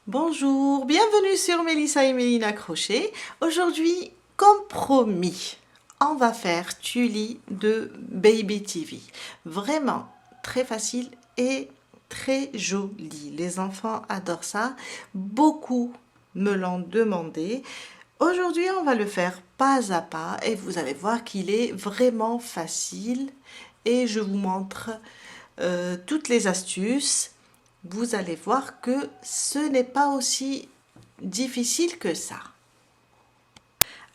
Bonjour, bienvenue sur Mélissa et Mélina Crochet. Aujourd'hui, comme promis, on va faire Tully de Baby TV. Vraiment très facile et très joli. Les enfants adorent ça. Beaucoup me l'ont demandé. Aujourd'hui, on va le faire pas à pas et vous allez voir qu'il est vraiment facile. Et je vous montre toutes les astuces. Vous allez voir que ce n'est pas aussi difficile que ça.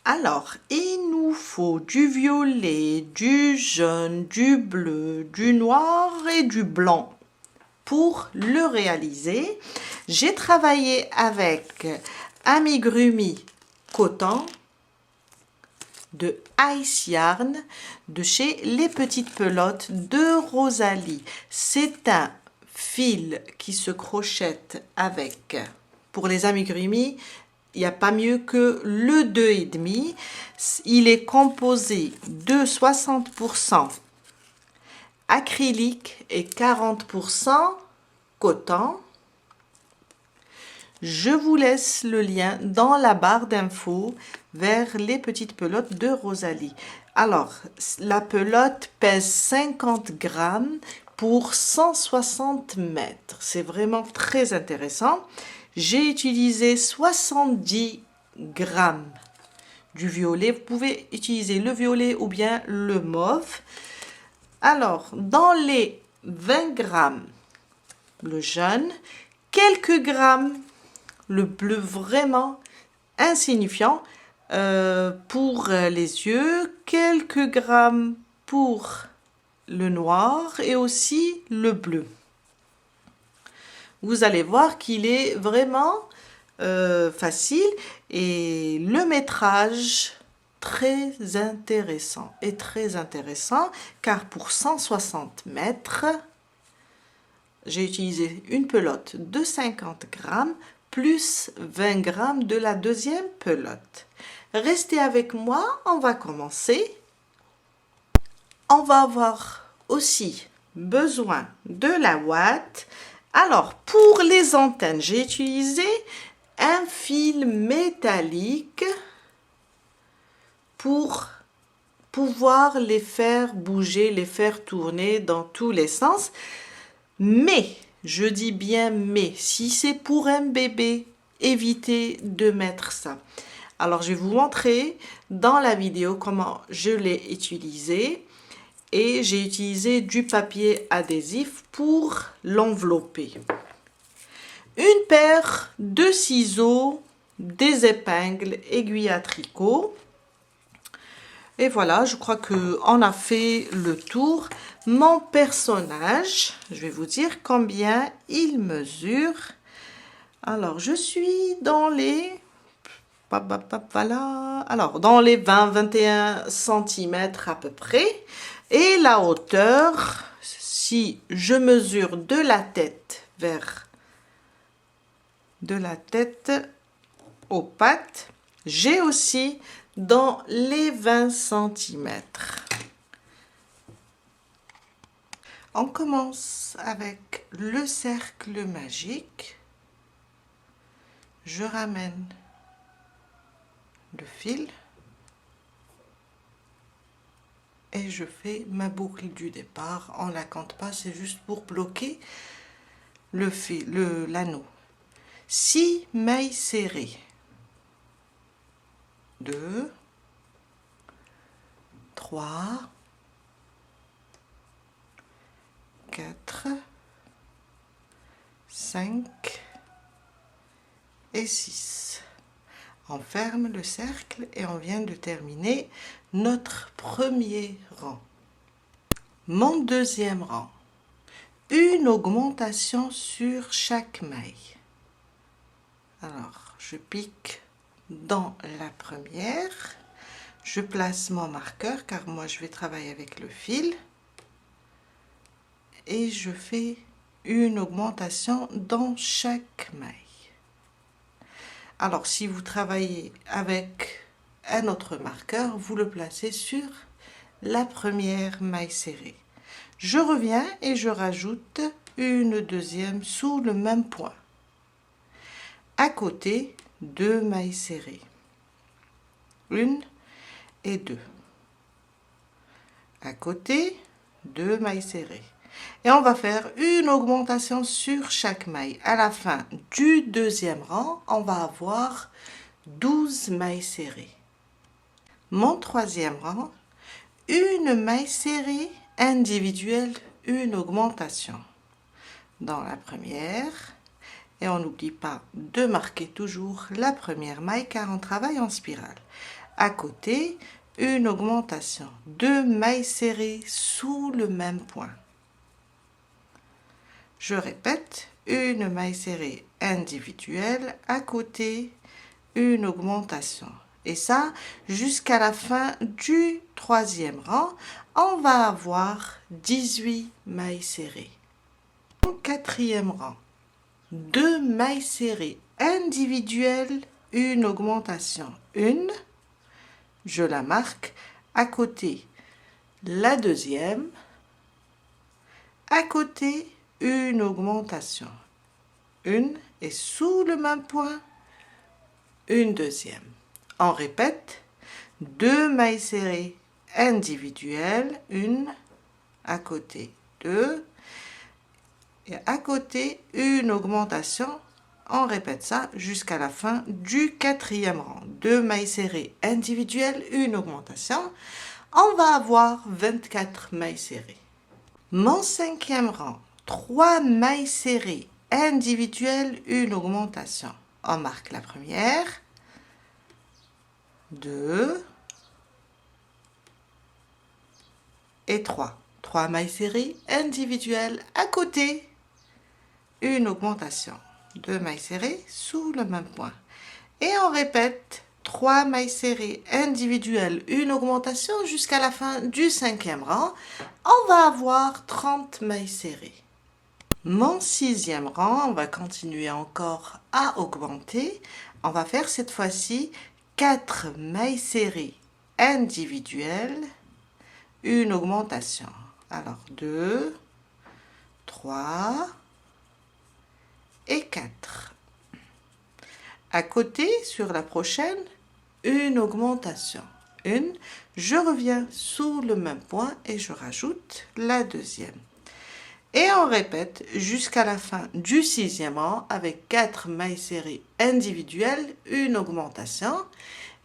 Alors, il nous faut du violet, du jaune, du bleu, du noir et du blanc. Pour le réaliser, j'ai travaillé avec amigurumi coton de Ice Yarn de chez Les Petites Pelotes de Rosalie. C'est un fil qui se crochette avec, pour les amigurumi, il n'y a pas mieux que le 2,5. Il est composé de 60% acrylique et 40% coton. Je vous laisse le lien dans la barre d'infos vers Les Petites Pelotes de Rosalie. Alors, la pelote pèse 50 grammes pour 160 mètres. C'est vraiment très intéressant. J'ai utilisé 70 grammes du violet. Vous pouvez utiliser le violet ou bien le mauve. Alors, dans les 20 grammes, le jaune, quelques grammes, le bleu vraiment insignifiant pour les yeux, quelques grammes pour le noir et aussi le bleu. Vous allez voir qu'il est vraiment facile et le métrage très intéressant car pour 160 mètres, j'ai utilisé une pelote de 50 grammes plus 20 grammes de la deuxième pelote. Restez avec moi, on va commencer. On va avoir aussi besoin de la ouate. Alors, pour les antennes, j'ai utilisé un fil métallique pour pouvoir les faire bouger, les faire tourner dans tous les sens. Mais, je dis bien mais, si c'est pour un bébé, évitez de mettre ça. Alors, je vais vous montrer dans la vidéo comment je l'ai utilisé. Et j'ai utilisé du papier adhésif pour l'envelopper. Une paire de ciseaux, des épingles, aiguilles à tricot. Et voilà, je crois qu'on a fait le tour. Mon personnage, je vais vous dire combien il mesure. Alors, je suis dans les... Voilà. Alors, dans les 20-21 cm à peu près. Et la hauteur, si je mesure de la tête aux pattes, j'ai aussi dans les 20 cm. On commence avec le cercle magique. Je ramène le fil. Et je fais ma boucle du départ. On ne la compte pas, c'est juste pour bloquer le fil, l'anneau. 6 mailles serrées. 2, 3, 4, 5 et 6. On ferme le cercle et on vient de terminer notre premier rang. Mon deuxième rang, une augmentation sur chaque maille. Alors, je pique dans la première, je place mon marqueur car moi je vais travailler avec le fil et je fais une augmentation dans chaque maille. Alors, si vous travaillez avec un autre marqueur, vous le placez sur la première maille serrée. Je reviens et je rajoute une deuxième sous le même point. à côté 2 mailles serrées, 1 et 2, à côté 2 mailles serrées, et on va faire une augmentation sur chaque maille. À la fin du deuxième rang, on va avoir 12 mailles serrées. Mon troisième rang, une maille serrée individuelle, une augmentation dans la première, et on n'oublie pas de marquer toujours la première maille car on travaille en spirale. À côté, une augmentation, 2 mailles serrées sous le même point. Je répète, une maille serrée individuelle, à côté, une augmentation. Et ça, jusqu'à la fin du troisième rang, on va avoir 18 mailles serrées. Au quatrième rang, 2 mailles serrées individuelles, une augmentation, une, je la marque, à côté la deuxième, à côté une augmentation, une, et sous le même point, une deuxième. On répète, 2 mailles serrées individuelles, une, à côté 2, et à côté une augmentation. On répète ça jusqu'à la fin du quatrième rang. 2 mailles serrées individuelles, une augmentation. On va avoir 24 mailles serrées. Mon cinquième rang, 3 mailles serrées individuelles, une augmentation. On marque la première, 2 et 3. 3 mailles serrées individuelles, à côté une augmentation. 2 mailles serrées sous le même point. Et on répète 3 mailles serrées individuelles, une augmentation jusqu'à la fin du cinquième rang. On va avoir 30 mailles serrées. Mon sixième rang, on va continuer encore à augmenter. On va faire cette fois-ci 4 mailles serrées individuelles, une augmentation. Alors 2, 3 et 4. À côté, sur la prochaine, une augmentation. Une, je reviens sous le même point et je rajoute la deuxième. Et on répète jusqu'à la fin du sixième rang avec 4 mailles serrées individuelles, une augmentation.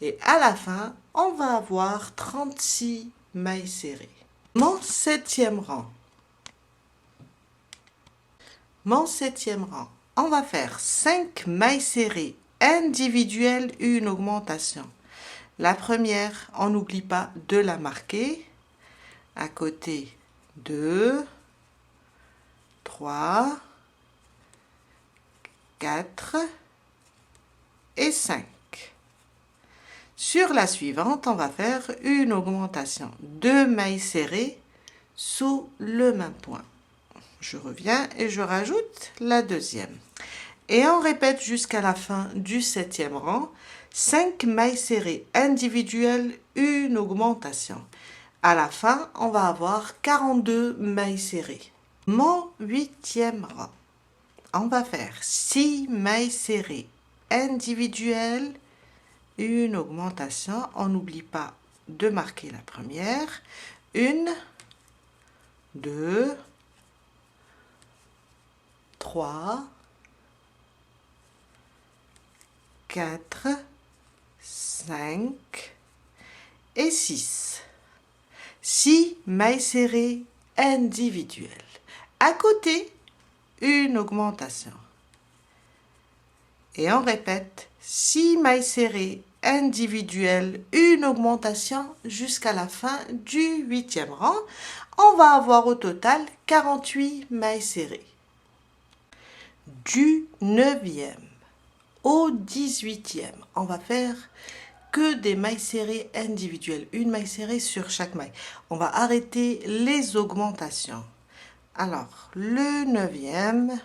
Et à la fin, on va avoir 36 mailles serrées. Mon septième rang. Mon septième rang. On va faire 5 mailles serrées individuelles, une augmentation. La première, on n'oublie pas de la marquer. À côté, 2, 3, 4 et 5. Sur la suivante, on va faire une augmentation. 2 mailles serrées sous le même point. Je reviens et je rajoute la deuxième. Et on répète jusqu'à la fin du septième rang. 5 mailles serrées individuelles, une augmentation. À la fin, on va avoir 42 mailles serrées. Mon huitième rang. On va faire 6 mailles serrées individuelles, une augmentation. On n'oublie pas de marquer la première. 1, 2, 3, 4, 5 et 6. 6 mailles serrées individuelles. À côté, une augmentation. Et on répète 6 mailles serrées individuelles, une augmentation jusqu'à la fin du huitième rang. On va avoir au total 48 mailles serrées. Du 9e au 18e, on va faire que des mailles serrées individuelles, une maille serrée sur chaque maille. On va arrêter les augmentations. Alors, le 9e,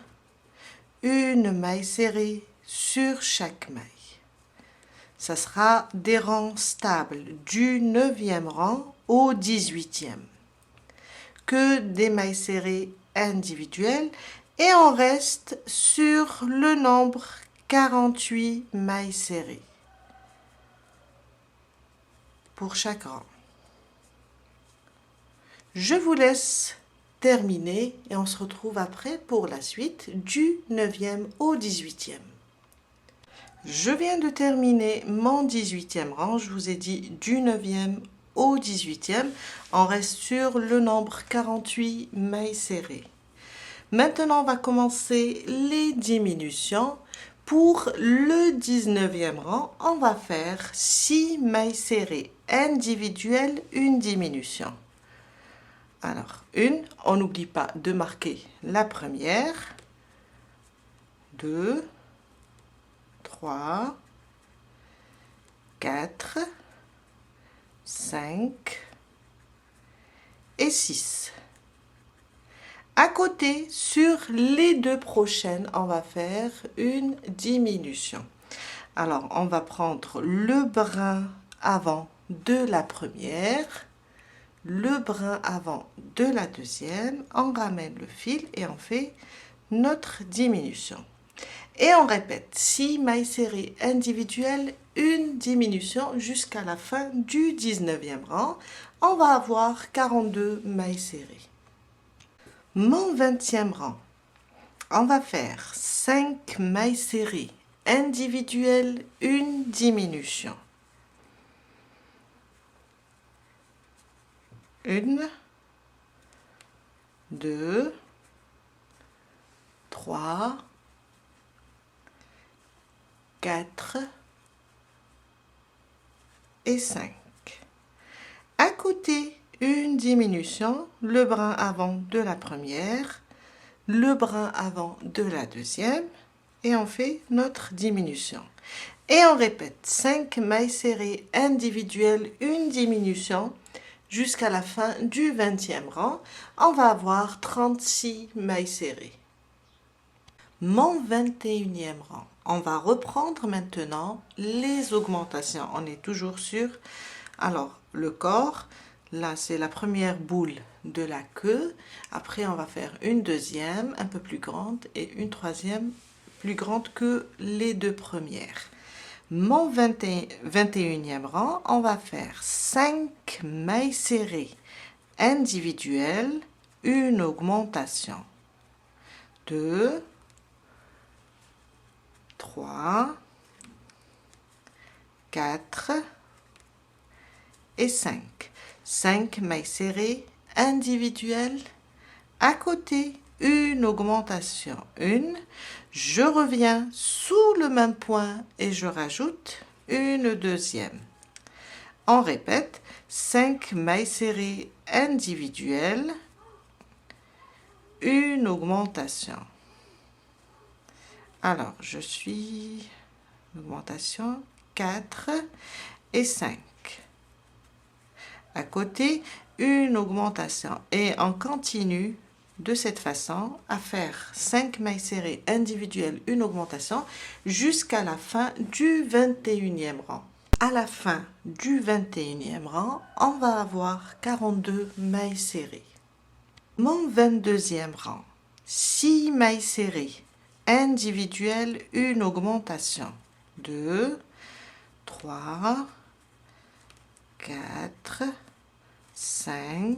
une maille serrée sur chaque maille. Ça sera des rangs stables du 9e rang au 18e. Que des mailles serrées individuelles et on reste sur le nombre 48 mailles serrées pour chaque rang. Je vous laisse terminer et on se retrouve après pour la suite du 9e au 18e. Je viens de terminer mon 18e rang, je vous ai dit du 9e au 18e, on reste sur le nombre 48 mailles serrées. Maintenant, on va commencer les diminutions. Pour le 19e rang, on va faire 6 mailles serrées individuelles, une diminution. Alors, on n'oublie pas de marquer la première, 2, 3, 4, 5 et 6. À côté, sur les deux prochaines, on va faire une diminution. Alors, on va prendre le brin avant de la première, le brin avant de la deuxième, on ramène le fil et on fait notre diminution. Et on répète 6 mailles serrées individuelles, une diminution jusqu'à la fin du 19e rang. On va avoir 42 mailles serrées. Mon 20e rang, on va faire 5 mailles serrées individuelles, une diminution. 1, 2, 3, 4 et 5. À côté, une diminution, le brin avant de la première, le brin avant de la deuxième et on fait notre diminution. Et on répète 5 mailles serrées individuelles, une diminution jusqu'à la fin du 20e rang. On va avoir 36 mailles serrées. Mon 21e rang. On va reprendre maintenant les augmentations. On est toujours sur, alors, le corps. Là, c'est la première boule de la queue. Après, on va faire une deuxième, un peu plus grande, et une troisième, plus grande que les deux premières. Mon 21e rang, on va faire 5 mailles serrées individuelles, une augmentation. 2, 3, 4 et 5. 5 mailles serrées individuelles. À côté, une augmentation. 1. Je reviens sous le même point et je rajoute une deuxième. On répète 5 mailles serrées individuelles. Une augmentation. Alors, je suis augmentation 4 et 5. À côté, une augmentation et on continue de cette façon à faire 5 mailles serrées individuelles, une augmentation jusqu'à la fin du 21e rang. À la fin du 21e rang, on va avoir 42 mailles serrées. Mon 22e rang, 6 mailles serrées individuelles, une augmentation. 2, 3, 4, 5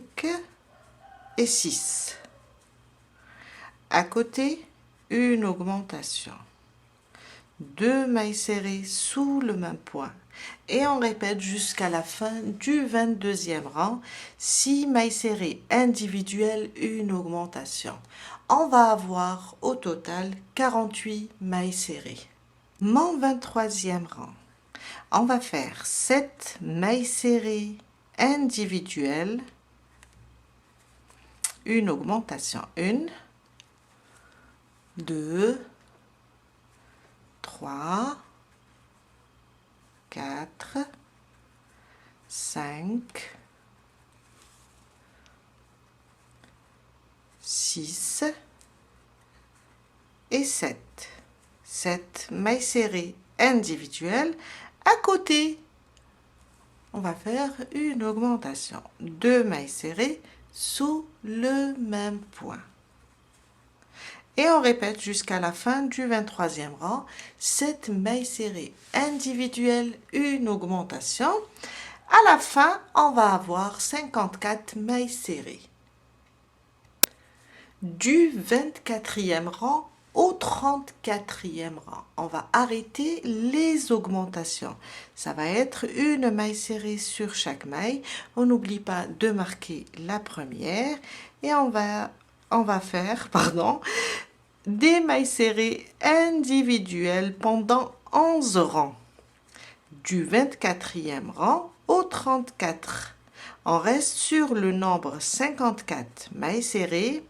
et 6. À côté, une augmentation. 2 mailles serrées sous le même point. Et on répète jusqu'à la fin du 22e rang. 6 mailles serrées individuelles, une augmentation. On va avoir au total 48 mailles serrées. Mon 23e rang. On va faire 7 mailles serrées individuelles, une augmentation. 1, 2, 3, 4, 5, 6 et 7. 7 mailles serrées individuelles. À côté, on va faire une augmentation. 2 mailles serrées sous le même point. Et on répète jusqu'à la fin du 23e rang, 7 mailles serrées individuelles, une augmentation. À la fin, on va avoir 54 mailles serrées. Du 24e rang au 34e rang, on va arrêter les augmentations. Ça va être une maille serrée sur chaque maille. On n'oublie pas de marquer la première et on va faire, des mailles serrées individuelles pendant 11 rangs. Du 24e rang au 34. On reste sur le nombre 54 mailles serrées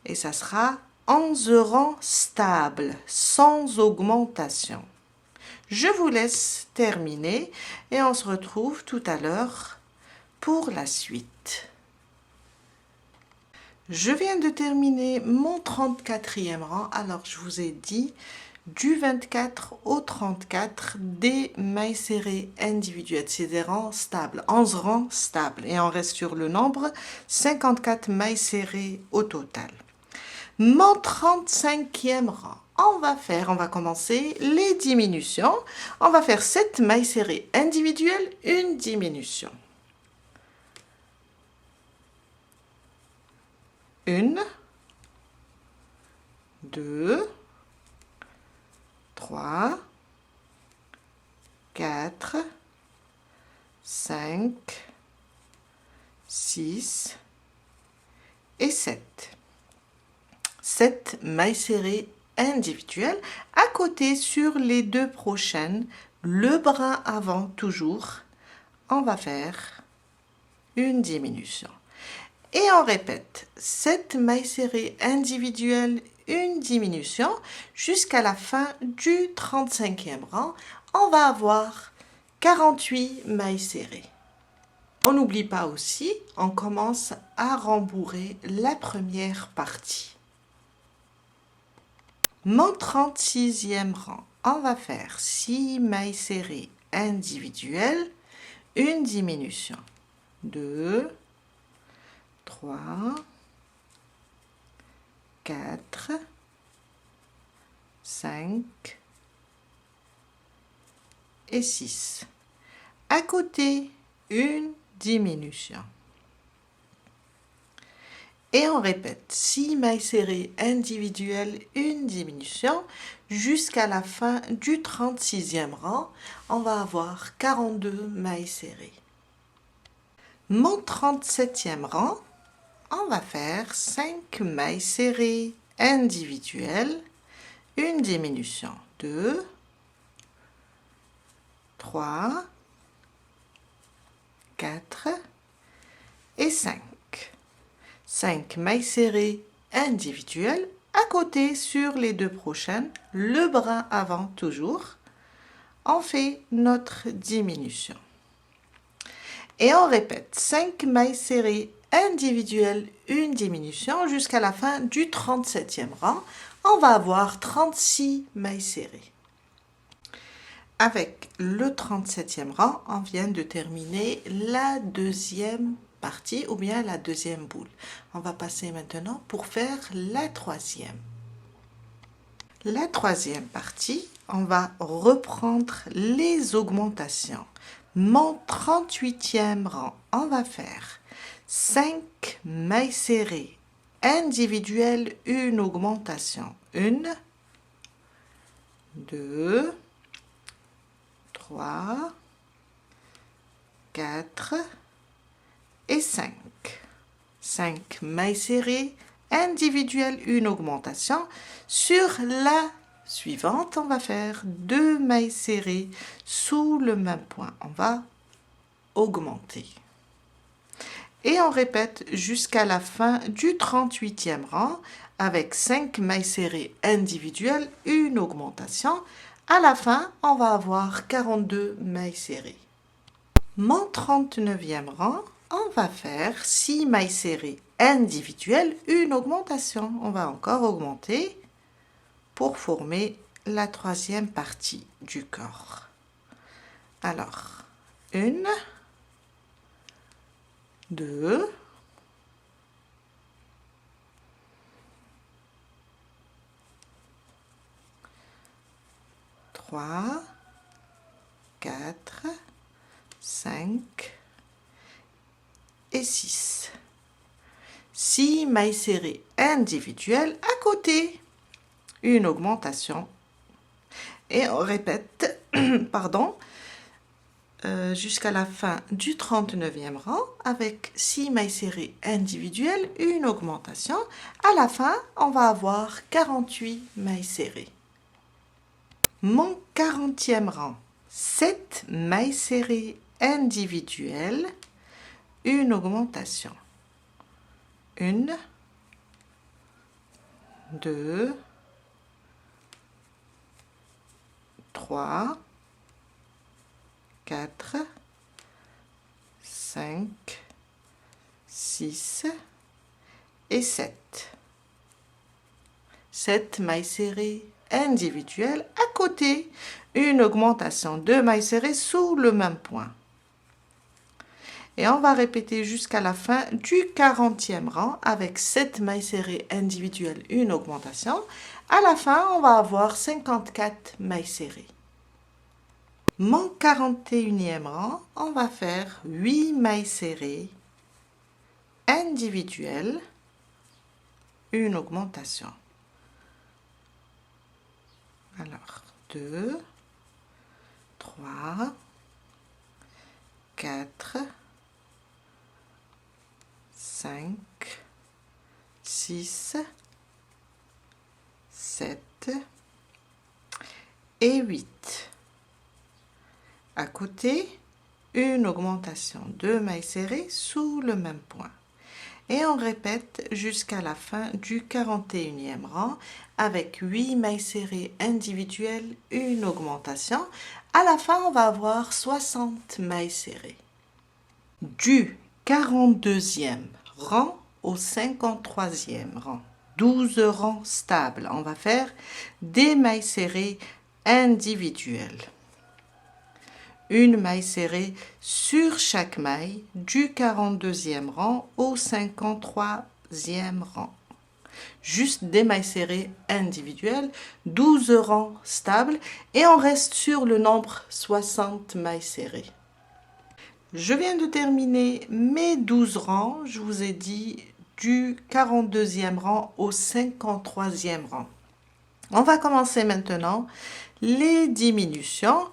et ça sera 11 rangs stables, sans augmentation. Je vous laisse terminer et on se retrouve tout à l'heure pour la suite. Je viens de terminer mon 34e rang. Alors, je vous ai dit du 24 au 34 des mailles serrées individuelles. C'est des rangs stables, 11 rangs stables. Et on reste sur le nombre 54 mailles serrées au total. Mon 35e rang, on va commencer les diminutions. On va faire 7 mailles serrées individuelles, une diminution. 1, 2, 3, 4, 5, 6 et 7. 7 mailles serrées individuelles. À côté, sur les deux prochaines, le brin avant toujours, on va faire une diminution. Et on répète 7 mailles serrées individuelles, une diminution, jusqu'à la fin du 35e rang. On va avoir 48 mailles serrées. On n'oublie pas aussi, on commence à rembourrer la première partie. Mon 36e rang, on va faire 6 mailles serrées individuelles, une diminution. 2, 3, 4, 5 et 6. À côté, une diminution. Et on répète 6 mailles serrées individuelles, une diminution, jusqu'à la fin du 36e rang. On va avoir 42 mailles serrées. Mon 37e rang, on va faire 5 mailles serrées individuelles, une diminution. 2, 3, 4 et 5. 5 mailles serrées individuelles. À côté, sur les deux prochaines, le brin avant toujours, on fait notre diminution. Et on répète 5 mailles serrées individuelles, une diminution, jusqu'à la fin du 37e rang. On va avoir 36 mailles serrées. Avec le 37e rang, on vient de terminer la deuxième partie ou bien la deuxième boule. On va passer maintenant pour faire la troisième. La troisième partie, on va reprendre les augmentations. Mon 38e rang, on va faire 5 mailles serrées individuelles, une augmentation. 1, 2, 3, 4 et 5. 5 mailles serrées individuelles, une augmentation. Sur la suivante, on va faire 2 mailles serrées sous le même point. On va augmenter. Et on répète jusqu'à la fin du 38e rang avec 5 mailles serrées individuelles, une augmentation. À la fin, on va avoir 42 mailles serrées. Mon 39e rang, on va faire 6 mailles serrées individuelles, une augmentation. On va encore augmenter pour former la troisième partie du corps. Alors, 1, 2, 3, 4, 5 et 6. 6 mailles serrées individuelles à côté. Une augmentation. Et on répète, pardon, jusqu'à la fin du 39e rang avec 6 mailles serrées individuelles, une augmentation. À la fin, on va avoir 48 mailles serrées. Mon 40e rang, 7 mailles serrées individuelles, une augmentation. 1, 2, 3, 4, 5, 6 et 7. 7 mailles serrées individuelles à côté, une augmentation, 2 mailles serrées sous le même point. Et on va répéter jusqu'à la fin du 40e rang avec 7 mailles serrées individuelles, une augmentation. À la fin, on va avoir 54 mailles serrées. Mon 41e rang, on va faire 8 mailles serrées individuelles, une augmentation. Alors, 2, 3, 4, 5, 6, 7 et 8. À côté, une augmentation, 2 mailles serrées sous le même point. Et on répète jusqu'à la fin du 41e rang avec 8 mailles serrées individuelles, une augmentation. À la fin, on va avoir 60 mailles serrées. Du 42e rang au 53e rang, 12 rangs stables, on va faire des mailles serrées individuelles. Une maille serrée sur chaque maille du 42e rang au 53e rang. Juste des mailles serrées individuelles, 12 rangs stables et on reste sur le nombre 60 mailles serrées. Je viens de terminer mes 12 rangs, je vous ai dit du 42e rang au 53e rang. On va commencer maintenant les diminutions.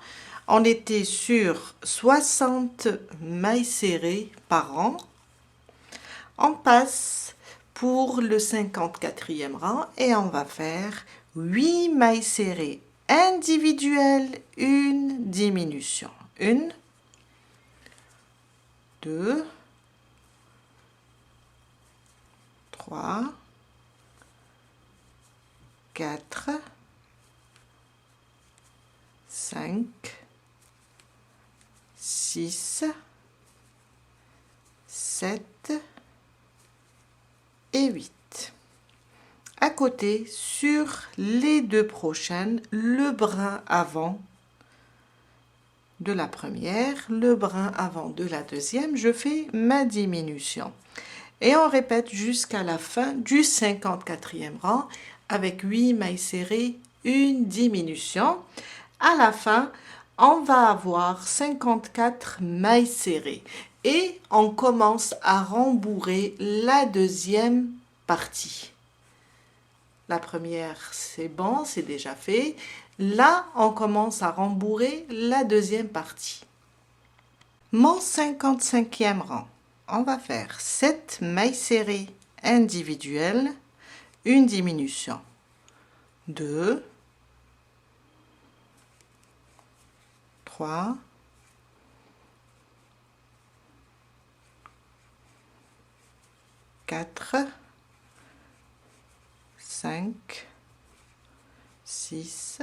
On était sur 60 mailles serrées par rang. On passe pour le 54e rang et on va faire 8 mailles serrées individuelles, une diminution. 1, 2, 3, 4, 5, 6, 7 et 8. À côté, sur les deux prochaines, le brin avant de la première, le brin avant de la deuxième, je fais ma diminution. Et on répète jusqu'à la fin du 54e rang avec 8 mailles serrées, une diminution. À la fin, on va avoir 54 mailles serrées et on commence à rembourrer la deuxième partie. La première, c'est bon, c'est déjà fait. Là, on commence à rembourrer la deuxième partie. Mon 55e rang, on va faire 7 mailles serrées individuelles, une diminution. 2, 3, 4, 5, 6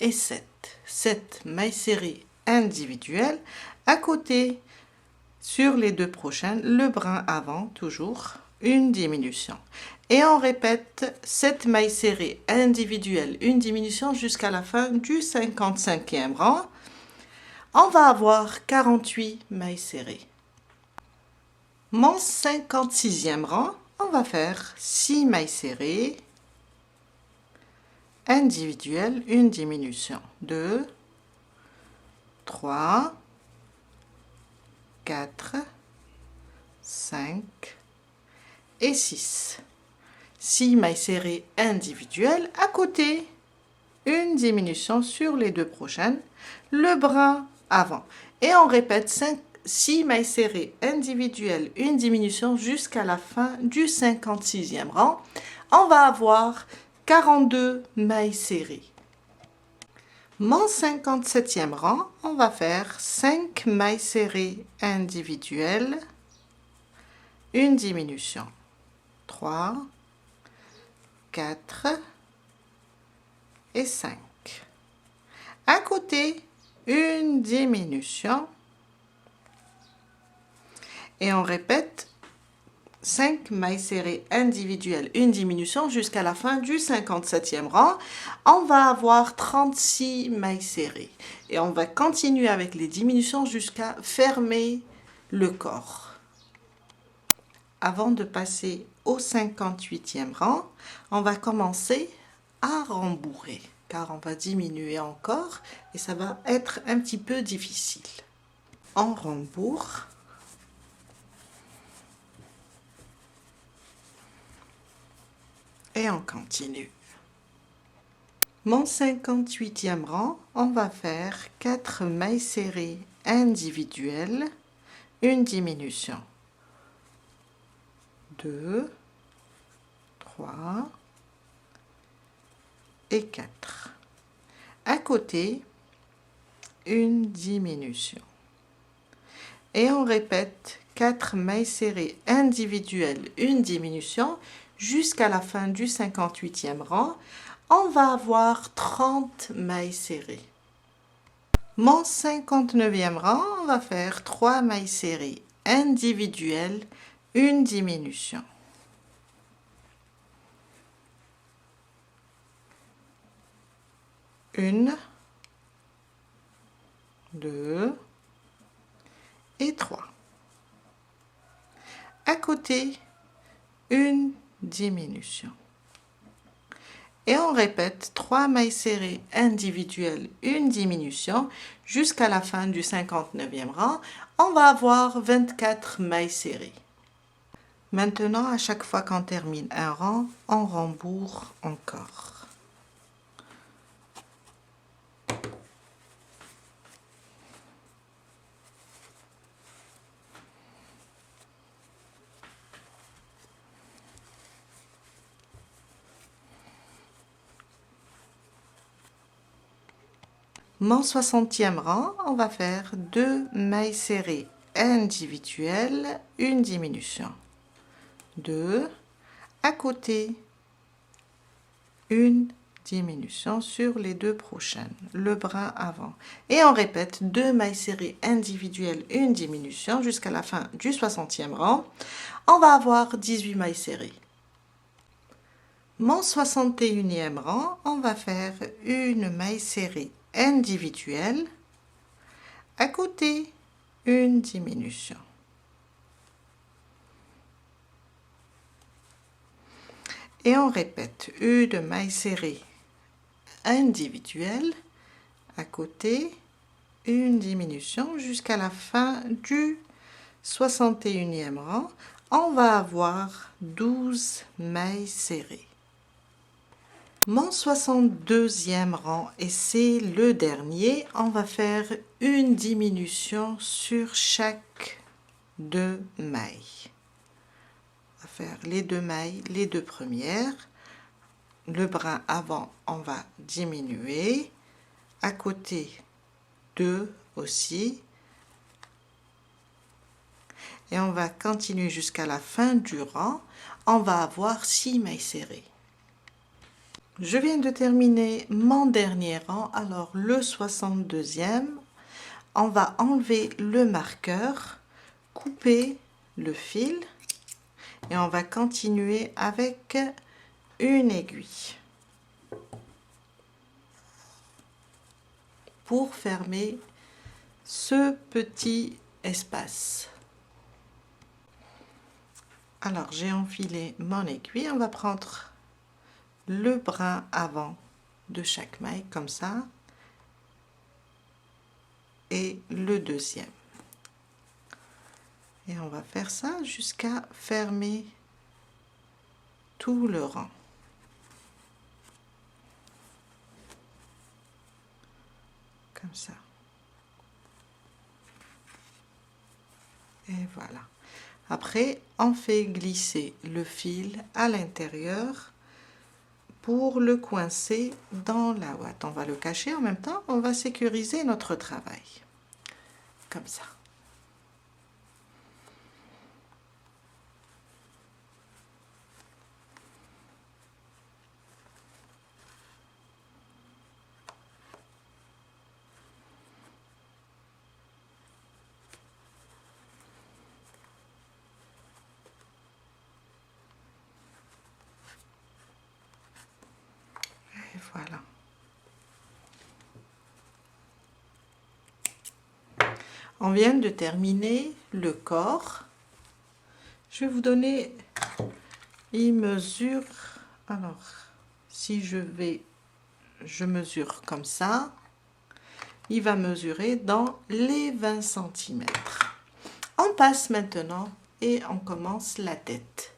et 7. 7 mailles serrées individuelles. À côté, sur les deux prochaines, le brin avant, toujours, une diminution. Et on répète 7 mailles serrées individuelles, une diminution jusqu'à la fin du 55e rang. On va avoir 48 mailles serrées. Mon 56e rang, on va faire 6 mailles serrées, individuelle, une diminution. 2, 3, 4, 5 et 6. 6 mailles serrées individuelles. À côté, une diminution sur les deux prochaines, le bras avant. Et on répète 6 mailles serrées individuelles, une diminution jusqu'à la fin du 56e rang. On va avoir 42 mailles serrées. Mon 57e rang, on va faire 5 mailles serrées individuelles, une diminution. 3, 4 et 5. À côté, une diminution. Et on répète 5 mailles serrées individuelles, une diminution jusqu'à la fin du 57e rang. On va avoir 36 mailles serrées. Et on va continuer avec les diminutions jusqu'à fermer le corps. Avant de passer au 58e rang, on va commencer à rembourrer, car on va diminuer encore et ça va être un petit peu difficile. On rembourre. Et on continue. Mon 58e rang, on va faire 4 mailles serrées individuelles, une diminution. 2, 3 et 4. À côté, une diminution. Et on répète 4 mailles serrées individuelles, une diminution jusqu'à la fin du 58e rang. On va avoir 30 mailles serrées. Mon 59e rang, on va faire 3 mailles serrées individuelles, une diminution. 1, 2 et 3. À côté, une diminution. Et on répète 3 mailles serrées individuelles, une diminution jusqu'à la fin du 59e rang. On va avoir 24 mailles serrées. Maintenant, à chaque fois qu'on termine un rang, on rembourre encore. Mon 60e rang, on va faire 2 mailles serrées individuelles, une diminution. 2, à côté, une diminution sur les deux prochaines, le bras avant. Et on répète 2 mailles serrées individuelles, une diminution jusqu'à la fin du 60e rang. On va avoir 18 mailles serrées. Mon 61e rang, on va faire une maille serrée individuelle, à côté, une diminution. Et on répète une maille serrée individuelle, à côté, une diminution jusqu'à la fin du 61e rang. On va avoir 12 mailles serrées. Mon 62e rang, et c'est le dernier, on va faire une diminution sur chaque 2 mailles. On va faire les 2 mailles, les 2 premières. Le bras avant, on va diminuer. À côté, 2 aussi. Et on va continuer jusqu'à la fin du rang. On va avoir 6 mailles serrées. Je viens de terminer mon dernier rang, alors le 62e, on va enlever le marqueur, couper le fil et on va continuer avec une aiguille pour fermer ce petit espace. Alors j'ai enfilé mon aiguille, on va prendre le brin avant de chaque maille comme ça et le deuxième. Et on va faire ça jusqu'à fermer tout le rang. Comme ça. Et voilà. Après, on fait glisser le fil à l'intérieur pour le coincer dans la ouate. On va le cacher en même temps, on va sécuriser notre travail. Comme ça. Et voilà. On vient de terminer le corps. Je vais vous donner une mesure. Alors, si je mesure comme ça, il va mesurer dans les 20 cm. On passe maintenant et on commence la tête.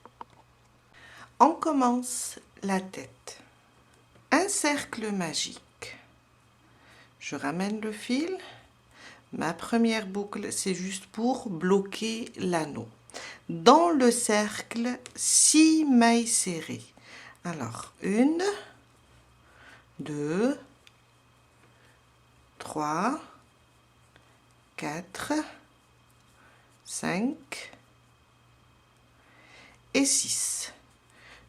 On commence la tête. Un cercle magique. Je ramène le fil. Ma première boucle, c'est juste pour bloquer l'anneau. Dans le cercle, 6 mailles serrées. Alors, 1, 2, 3, 4, 5 et 6.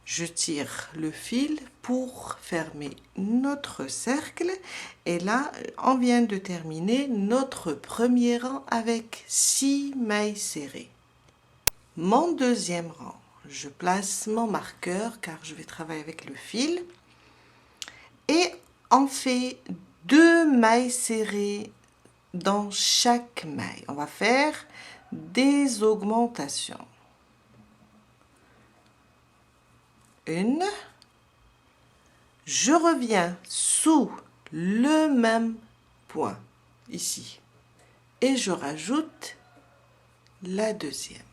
Je tire le fil pour fermer notre cercle et là on vient de terminer notre premier rang avec 6 mailles serrées. Mon deuxième rang, je place mon marqueur car je vais travailler avec le fil et on fait 2 mailles serrées dans chaque maille. On va faire des augmentations. Une, je reviens sous le même point ici et je rajoute la deuxième.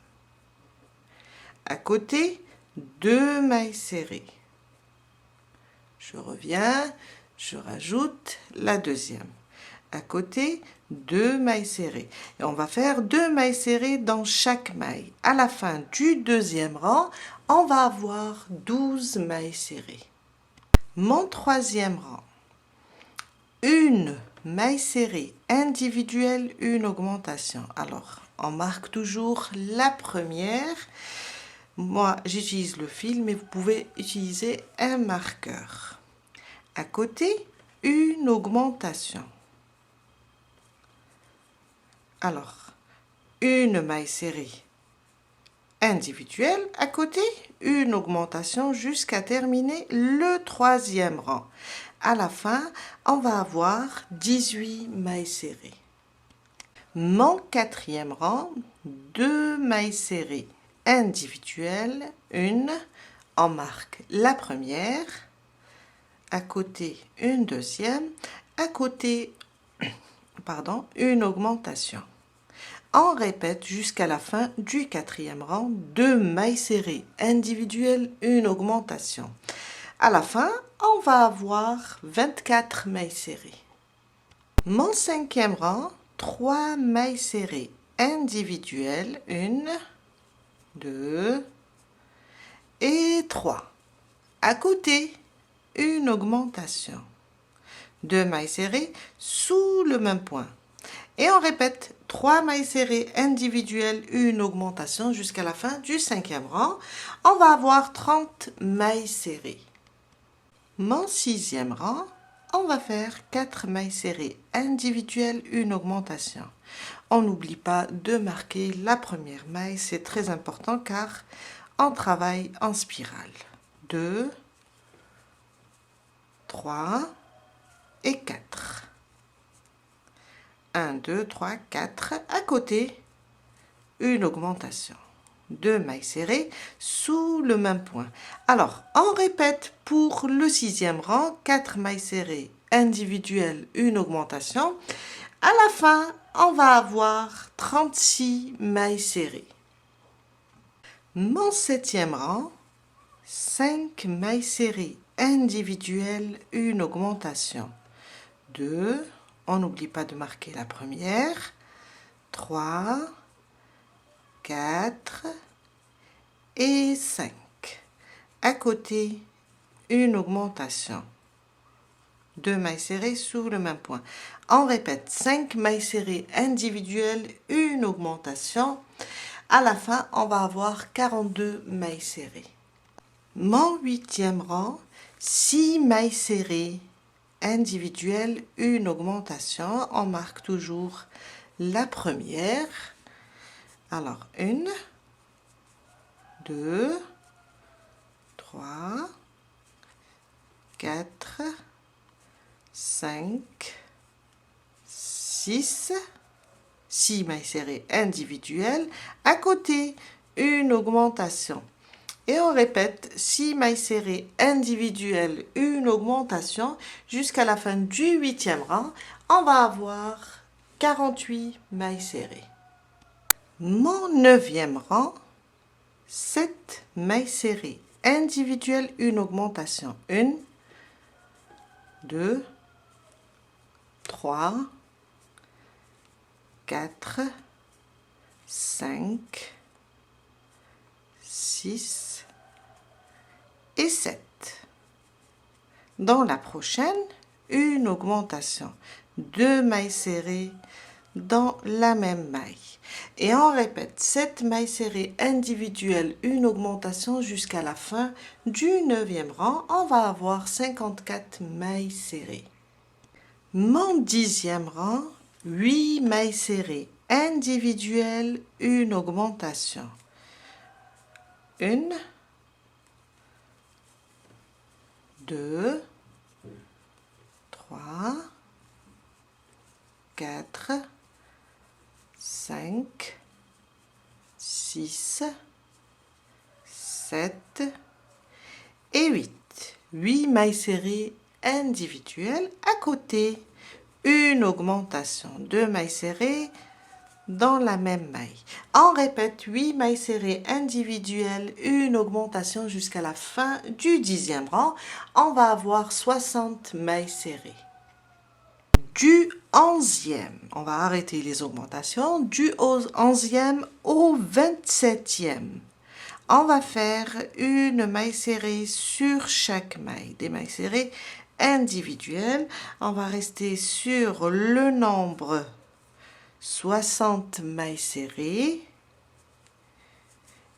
À côté, 2 mailles serrées. Je reviens, je rajoute la deuxième. À côté, 2 mailles serrées. Et on va faire 2 mailles serrées dans chaque maille. À la fin du deuxième rang, on va avoir 12 mailles serrées. Mon troisième rang, une maille serrée individuelle, une augmentation. Alors, on marque toujours la première. Moi, j'utilise le fil, mais vous pouvez utiliser un marqueur. À côté, une augmentation. Alors, une maille serrée individuelle, à côté, une augmentation jusqu'à terminer le troisième rang. À la fin, on va avoir 18 mailles serrées. Mon quatrième rang, 2 mailles serrées individuelles, une, on marque la première, à côté une deuxième, à côté, une augmentation. On répète jusqu'à la fin du quatrième rang, 2 mailles serrées individuelles, une augmentation. À la fin, on va avoir 24 mailles serrées. Mon cinquième rang, 3 mailles serrées individuelles, 1, 2 et 3. À côté, une augmentation. 2 mailles serrées sous le même point. Et on répète 3 mailles serrées individuelles, une augmentation jusqu'à la fin du cinquième rang. On va avoir 30 mailles serrées. Mon sixième rang, on va faire 4 mailles serrées individuelles, une augmentation. On n'oublie pas de marquer la première maille, c'est très important car on travaille en spirale. 2, 3 et 4. 1, 2, 3, 4. À côté, une augmentation. 2 mailles serrées sous le même point. Alors, on répète pour le 6e rang, 4 mailles serrées individuelles, une augmentation. À la fin, on va avoir 36 mailles serrées. Mon 7e rang, 5 mailles serrées individuelles, une augmentation. 2, on n'oublie pas de marquer la première, 3, 4 et 5. À côté, une augmentation. 2 mailles serrées sous le même point. On répète 5 mailles serrées individuelles, une augmentation. À la fin, on va avoir 42 mailles serrées. Mon 8e rang, 6 mailles serrées individuelles, une augmentation. On marque toujours la première. Alors, 1, 2, 3, 4, 5, 6, 6 mailles serrées individuelles. À côté, une augmentation. Et on répète 6 mailles serrées individuelles, une augmentation. Jusqu'à la fin du 8e rang, on va avoir 48 mailles serrées. Mon 9e rang, 7 mailles serrées individuelles, une augmentation. 1, 2, 3, 4, 5, 6 et 7. Dans la prochaine, une augmentation. 2 mailles serrées dans la même maille. Et on répète 7 mailles serrées individuelles, une augmentation jusqu'à la fin du 9e rang. On va avoir 54 mailles serrées. Mon 10e rang, 8 mailles serrées individuelles, une augmentation. 1, 2, 3, 4, 5, 6, 7 et 8. 8 mailles serrées individuelles. À côté, une augmentation. 2 mailles serrées dans la même maille. On répète 8 mailles serrées individuelles, une augmentation jusqu'à la fin du 10e rang. On va avoir 60 mailles serrées. Du 11e, on va arrêter les augmentations, du 11e au 27e. On va faire une maille serrée sur chaque maille, des mailles serrées individuelles. On va rester sur le nombre 60 mailles serrées.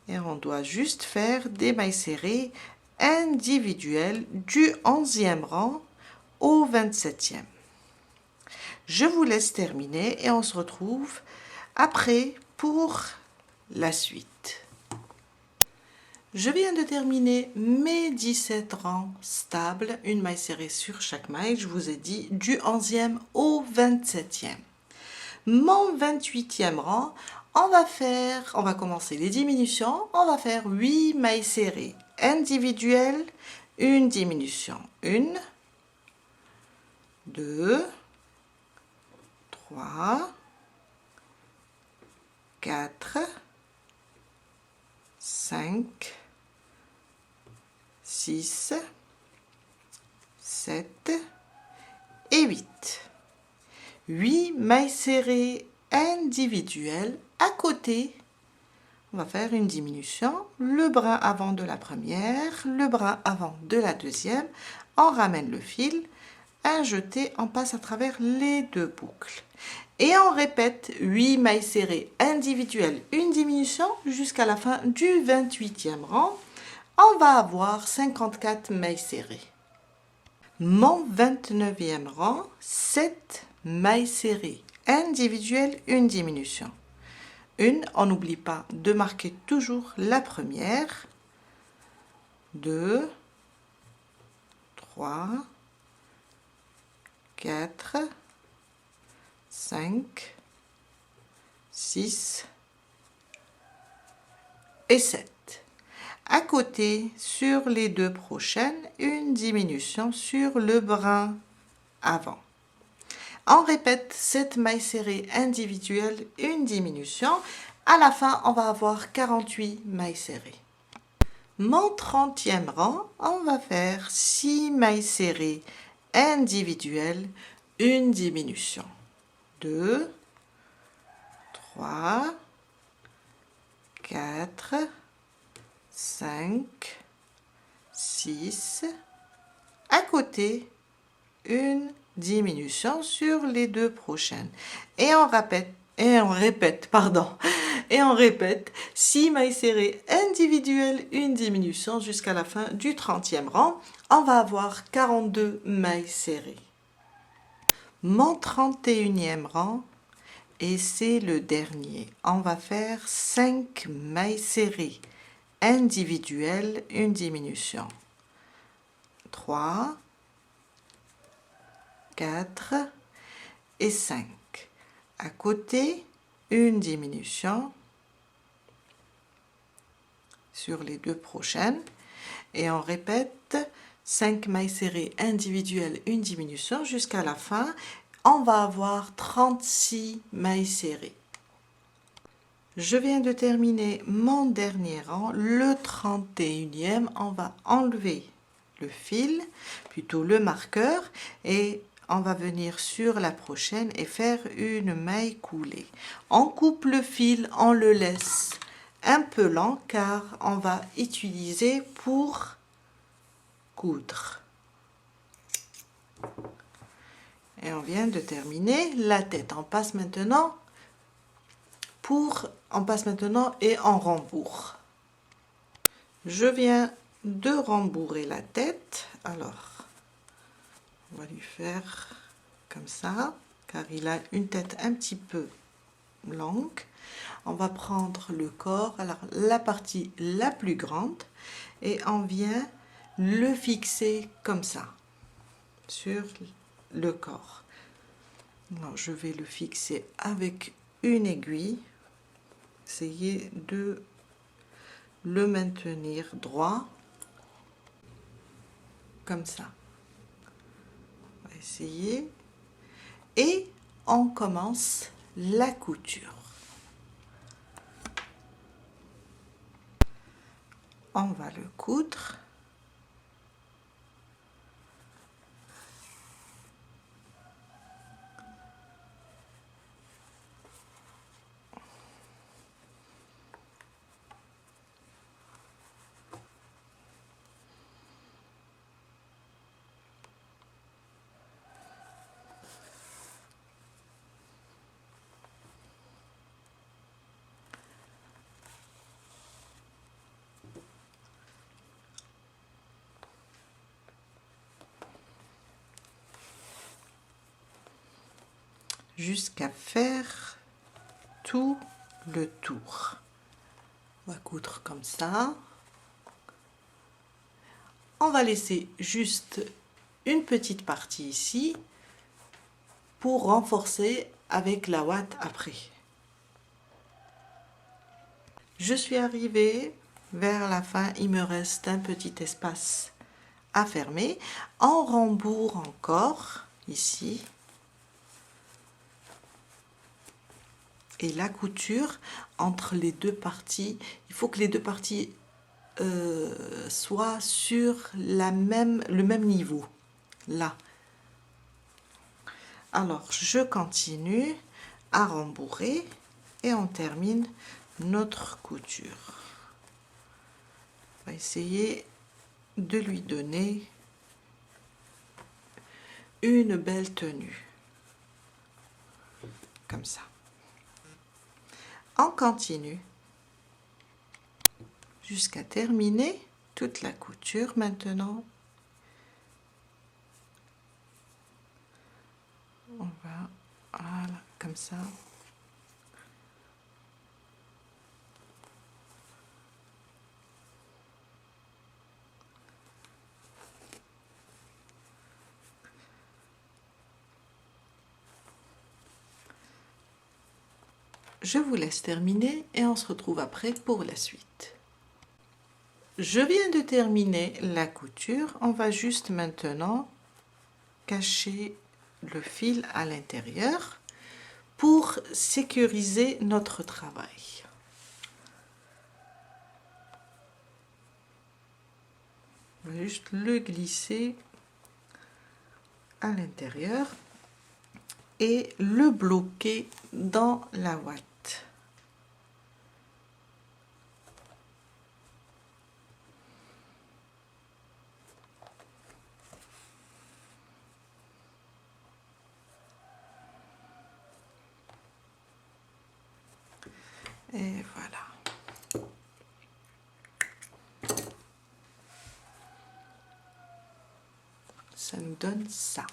Et on doit juste faire des mailles serrées individuelles du 11e rang au 27e. Je vous laisse terminer et on se retrouve après pour la suite. Je viens de terminer mes 17 rangs stables, une maille serrée sur chaque maille, je vous ai dit du 11e au 27e. Mon 28e rang, on va commencer les diminutions, on va faire 8 mailles serrées individuelles, une diminution. 1, 2, 3, 4, 5, 6, 7 et 8. 8 mailles serrées individuelles. À côté, on va faire une diminution. Le brin avant de la première, le brin avant de la deuxième. On ramène le fil. Un jeté, on passe à travers les deux boucles. Et on répète 8 mailles serrées individuelles, une diminution jusqu'à la fin du 28e rang. On va avoir 54 mailles serrées. Mon 29e rang, 7 mailles serrées individuelles, une diminution. On n'oublie pas de marquer toujours la première. 2, 3, 4, 5, 6, et 7. À côté, sur les deux prochaines, une diminution sur le brin avant. On répète cette maille serrée individuelle, une diminution. À la fin, on va avoir 48 mailles serrées. Mon 30e rang, on va faire 6 mailles serrées individuelles, une diminution. 2, 3, 4, 5, 6. À côté, une diminution sur les deux prochaines. Et on répète, 6 mailles serrées individuelles, une diminution jusqu'à la fin du 30e rang. On va avoir 42 mailles serrées. Mon 31e rang, et c'est le dernier. On va faire 5 mailles serrées individuelles, une diminution. 3, 4 et 5. À côté, une diminution sur les deux prochaines. Et on répète 5 mailles serrées individuelles, une diminution jusqu'à la fin. On va avoir 36 mailles serrées. Je viens de terminer mon dernier rang, le 31e. On va enlever le fil, plutôt le marqueur, et on va venir sur la prochaine et faire une maille coulée. On coupe le fil, on le laisse un peu lent car on va utiliser pour coudre. Et on vient de terminer la tête. On passe maintenant et on rembourre. Je viens de rembourrer la tête. Alors, on va lui faire comme ça, car il a une tête un petit peu longue. On va prendre le corps, alors la partie la plus grande, et on vient le fixer comme ça, sur le corps. Alors, je vais le fixer avec une aiguille. Essayez de le maintenir droit, comme ça. On va essayer. Et on commence la couture. On va le coudre. Jusqu'à faire tout le tour. On va coudre comme ça. On va laisser juste une petite partie ici pour renforcer avec la ouate après. Je suis arrivée vers la fin, il me reste un petit espace à fermer. On rembourre encore ici. Et la couture entre les deux parties, il faut que les deux parties soient sur le même niveau, là. Alors, je continue à rembourrer et on termine notre couture. On va essayer de lui donner une belle tenue, comme ça. On continue jusqu'à terminer toute la couture. Maintenant, on va, voilà, comme ça. Je vous laisse terminer et on se retrouve après pour la suite. je viens de terminer la couture. On va juste maintenant cacher le fil à l'intérieur pour sécuriser notre travail. On va juste le glisser à l'intérieur et le bloquer dans la ouate. Et voilà. Ça nous donne ça.